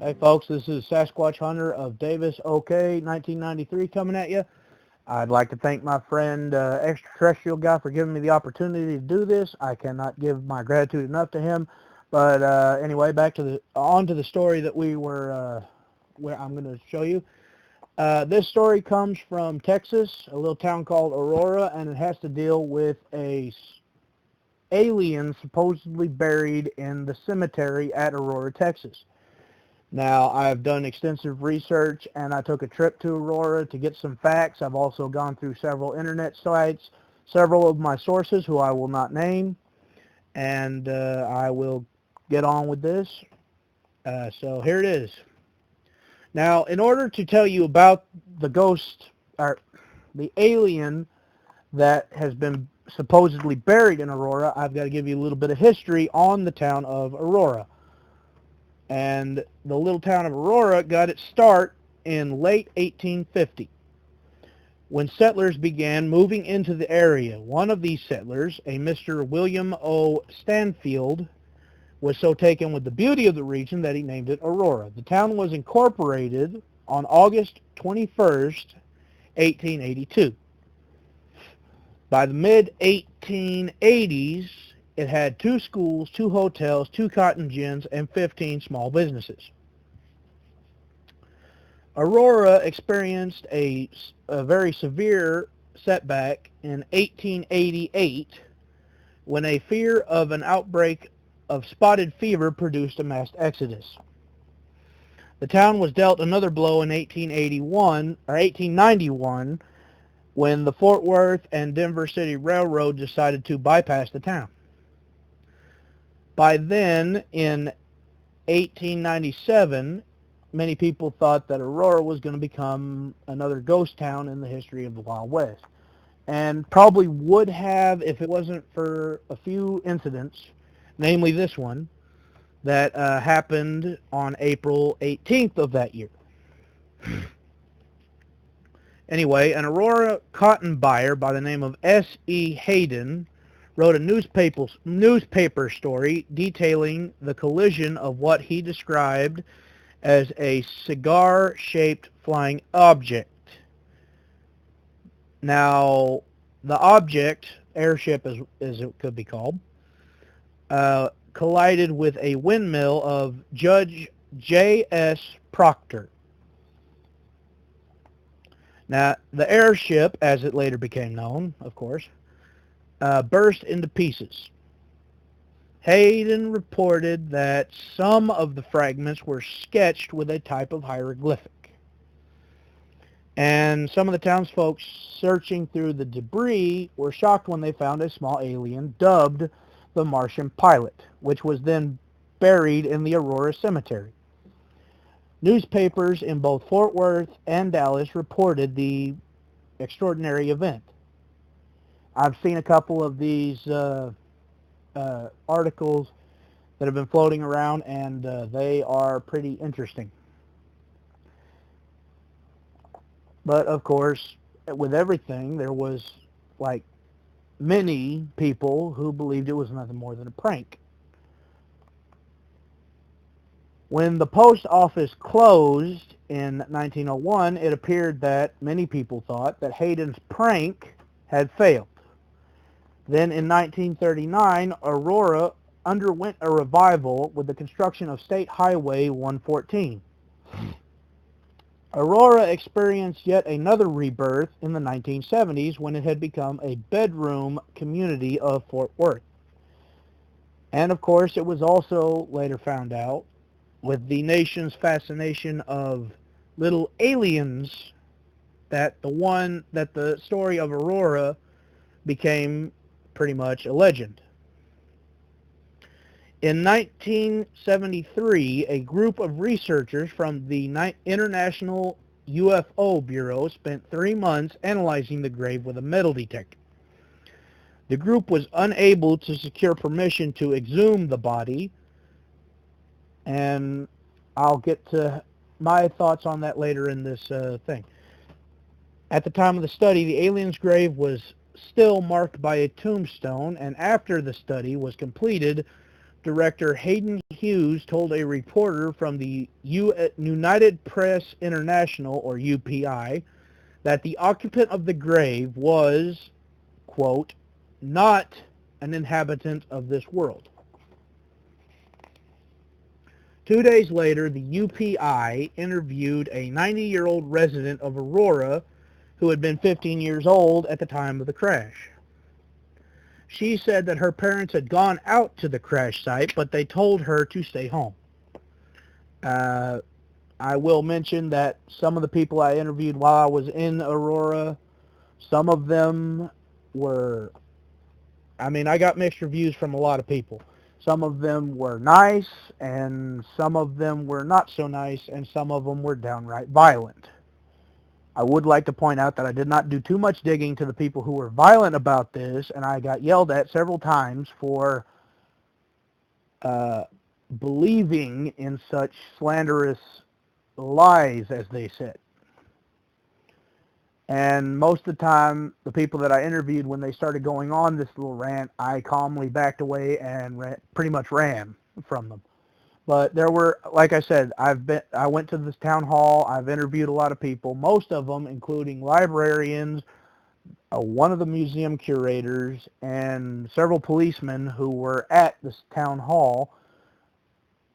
Hey folks, this is Sasquatch Hunter of Davis, OK, 1993 coming at you. I'd like to thank my friend Extraterrestrial Guy for giving me the opportunity to do this. I cannot give my gratitude enough to him. But anyway, back to the story that where I'm going to show you. This story comes from Texas, a little town called Aurora, and it has to deal with a alien supposedly buried in the cemetery at Aurora, Texas. Now, I've done extensive research, and I took a trip to Aurora to get some facts. I've also gone through several internet sites, several of my sources who I will not name, and I will get on with this. So here it is. Now, in order to tell you about the ghost, or the alien that has been supposedly buried in Aurora, I've got to give you a little bit of history on the town of Aurora. And the little town of Aurora got its start in late 1850 when settlers began moving into the area. One of these settlers, a Mr. William O. Stanfield, was so taken with the beauty of the region that he named it Aurora. The town was incorporated on August 21st, 1882. By the mid-1880s, it had 2 schools, 2 hotels, 2 cotton gins, and 15 small businesses. Aurora experienced a very severe setback in 1888 when a fear of an outbreak of spotted fever produced a mass exodus. The town was dealt another blow in 1891 when the Fort Worth and Denver City Railroad decided to bypass the town. By then, in 1897, many people thought that Aurora was going to become another ghost town in the history of the Wild West, and probably would have if it wasn't for a few incidents, namely this one, that happened on April 18th of that year. Anyway, an Aurora cotton buyer by the name of S.E. Hayden wrote a newspaper story detailing the collision of what he described as a cigar-shaped flying object. Now, the object, airship as it could be called, collided with a windmill of Judge J.S. Proctor. Now, the airship, as it later became known, of course, burst into pieces. Hayden reported that some of the fragments were sketched with a type of hieroglyphic. And some of the townsfolk searching through the debris were shocked when they found a small alien dubbed the Martian Pilot, which was then buried in the Aurora Cemetery. Newspapers in both Fort Worth and Dallas reported the extraordinary event. I've seen a couple of these articles that have been floating around, and they are pretty interesting. But of course, with everything, there was like many people who believed it was nothing more than a prank. When the post office closed in 1901, it appeared that many people thought that Hayden's prank had failed. Then in 1939, Aurora underwent a revival with the construction of State Highway 114. Aurora experienced yet another rebirth in the 1970s when it had become a bedroom community of Fort Worth. And of course, it was also later found out, with the nation's fascination of little aliens, that the story of Aurora became pretty much a legend. In 1973, a group of researchers from the International UFO Bureau spent 3 months analyzing the grave with a metal detector. The group was unable to secure permission to exhume the body, and I'll get to my thoughts on that later in this thing. At the time of the study, the alien's grave was still marked by a tombstone, and after the study was completed, director Hayden Hughes told a reporter from the United Press International, or UPI, that the occupant of the grave was, quote, not an inhabitant of this world. 2 days later, the UPI interviewed a 90-year-old resident of Aurora who had been 15 years old at the time of the crash. She said that her parents had gone out to the crash site, but they told her to stay home. I will mention that some of the people I interviewed while I was in Aurora, some of them were, I got mixed reviews from a lot of people. Some of them were nice, and some of them were not so nice, and some of them were downright violent. I would like to point out that I did not do too much digging to the people who were violent about this, and I got yelled at several times for believing in such slanderous lies, as they said. And most of the time, the people that I interviewed, when they started going on this little rant, I calmly backed away and pretty much ran from them. But there were, like I said, I went to this town hall. I've interviewed a lot of people, most of them, including librarians, one of the museum curators, and several policemen who were at this town hall.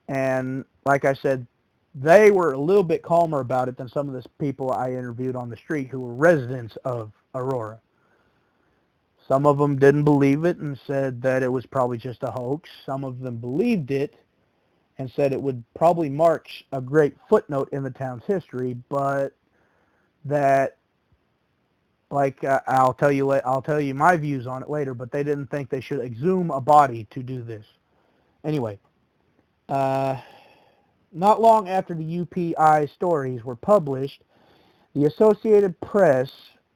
And like I said, they were a little bit calmer about it than some of the people I interviewed on the street who were residents of Aurora. Some of them didn't believe it and said that it was probably just a hoax. Some of them believed it and said it would probably mark a great footnote in the town's history, but that, like, I'll tell you my views on it later, but they didn't think they should exhume a body to do this. Anyway, not long after the UPI stories were published, the Associated Press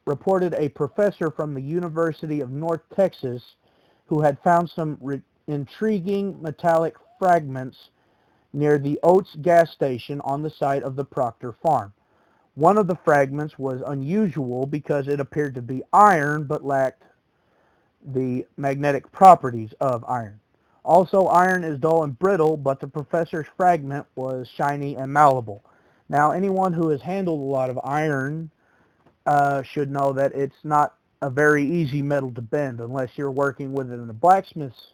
reported a professor from the University of North Texas who had found some intriguing metallic fragments near the Oates gas station on the site of the Proctor farm. One of the fragments was unusual because it appeared to be iron but lacked the magnetic properties of iron. Also, iron is dull and brittle, but the professor's fragment was shiny and malleable. Now, anyone who has handled a lot of iron should know that it's not a very easy metal to bend unless you're working with it in a blacksmith's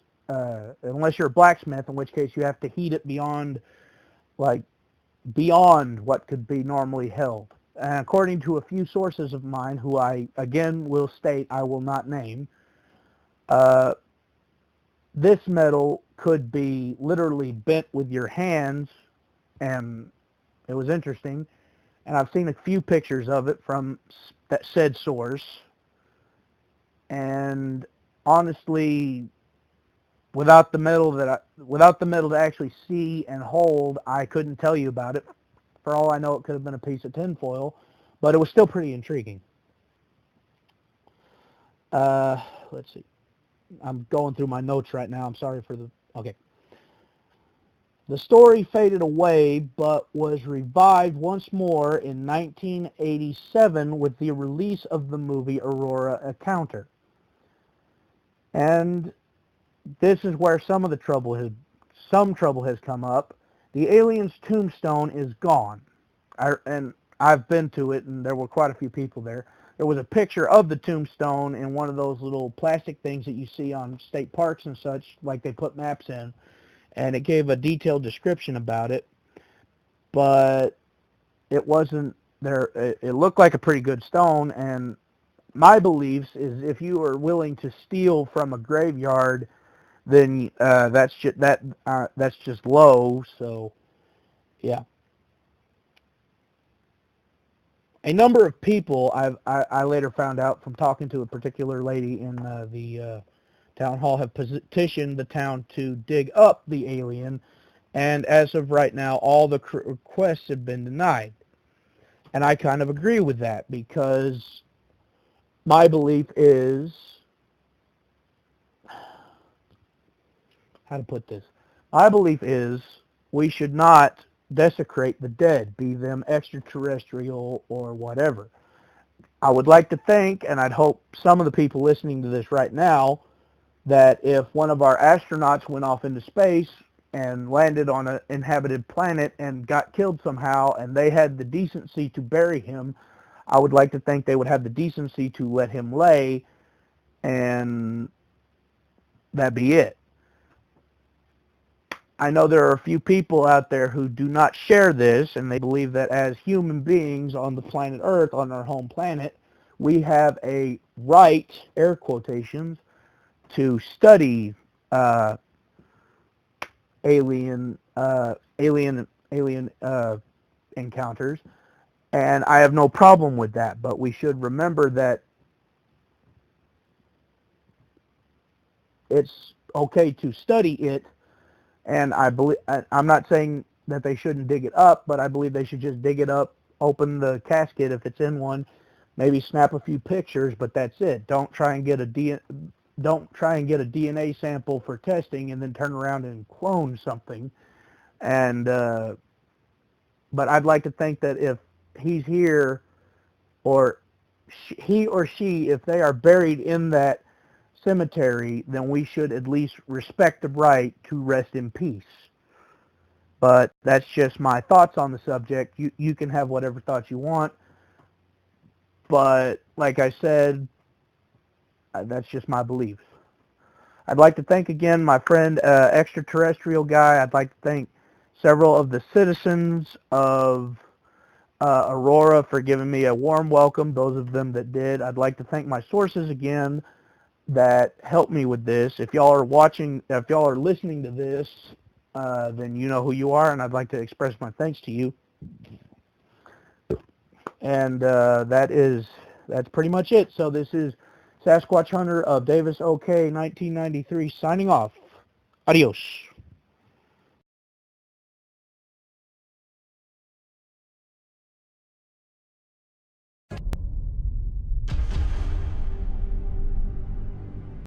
unless you're a blacksmith, in which case you have to heat it beyond what could be normally held. And according to a few sources of mine, who I, again, will state I will not name, this metal could be literally bent with your hands, and it was interesting. And I've seen a few pictures of it from that said source, and honestly, without the metal to actually see and hold, I couldn't tell you about it. For all I know, it could have been a piece of tinfoil, but it was still pretty intriguing. Let's see. I'm going through my notes right now. I'm sorry for the... Okay. The story faded away, but was revived once more in 1987 with the release of the movie Aurora Encounter. And this is where some trouble has come up. The alien's tombstone is gone. And I've been to it, and there were quite a few people there. There was a picture of the tombstone in one of those little plastic things that you see on state parks and such, like they put maps in, and it gave a detailed description about it, but it wasn't there. It looked like a pretty good stone, and my beliefs is if you are willing to steal from a graveyard, then that's just low. So, yeah. A number of people I later found out from talking to a particular lady in the town hall have petitioned the town to dig up the alien, and as of right now, all the requests have been denied. And I kind of agree with that, because my belief is, how to put this? My belief is we should not desecrate the dead, be them extraterrestrial or whatever. I would like to think, and I'd hope some of the people listening to this right now, that if one of our astronauts went off into space, and landed on an inhabited planet and got killed somehow, and they had the decency to bury him, I would like to think they would have the decency to let him lay, and that'd be it. I know there are a few people out there who do not share this, and they believe that as human beings on the planet Earth, on our home planet, we have a right, air quotations, to study alien encounters, and I have no problem with that. But we should remember that it's okay to study it, and I'm not saying that they shouldn't dig it up, but I believe they should just dig it up, open the casket if it's in one, maybe snap a few pictures, but that's it. Don't try and get a DNA sample for testing and then turn around and clone something. And but I'd like to think that if he's here, or he or she, if they are buried in that cemetery, then we should at least respect the right to rest in peace. But that's just my thoughts on the subject. You can have whatever thoughts you want, but like I said, that's just my beliefs. I'd like to thank again my friend extraterrestrial guy. I'd like to thank several of the citizens of Aurora for giving me a warm welcome, those of them that did. I'd like to thank my sources again that helped me with this. If y'all are watching, if y'all are listening to this, then you know who you are, and I'd like to express my thanks to you. And that's pretty much it. So this is Sasquatch Hunter of Davis, OK, 1993, signing off. Adios.